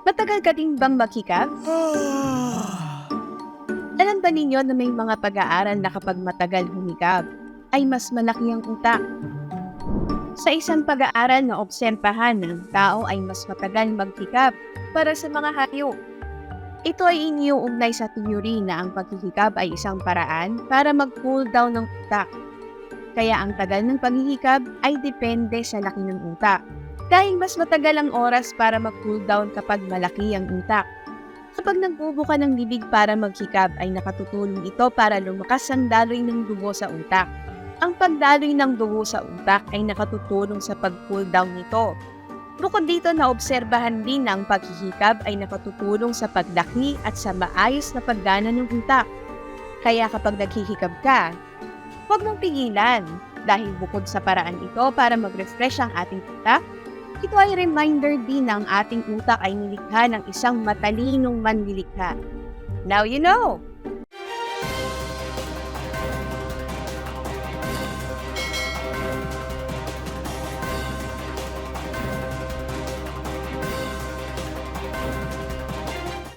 Matagal ka din bang maghikab? Alam ba ninyo na may mga pag-aaral na kapag matagal humikab, ay mas malaki ang utak? Sa isang pag-aaral na obserbahan ng tao ay mas matagal maghikab para sa mga hayop. Ito ay iniuugnay sa teorya na ang paghihikab ay isang paraan para mag-cool down ng utak. Kaya ang tagal ng paghihikab ay depende sa laki ng utak. Dahil mas matagal ang oras para mag-cool down kapag malaki ang utak. Kapag nagbubuka ng bibig para maghikab ay nakatutulong ito para lumakas ang daloy ng dugo sa utak. Ang pagdaloy ng dugo sa utak ay nakatutulong sa pag-cool down nito. Bukod dito, naobserbahan din na ang paghihikab ay nakatutulong sa paglaki at sa maayos na paggana ng utak. Kaya kapag naghihikab ka, huwag mong pigilan dahil bukod sa paraan ito para mag-refresh ang ating utak, ito ay reminder din na ang ating utak ay nilikha ng isang matalinong manlilikha. Now you know!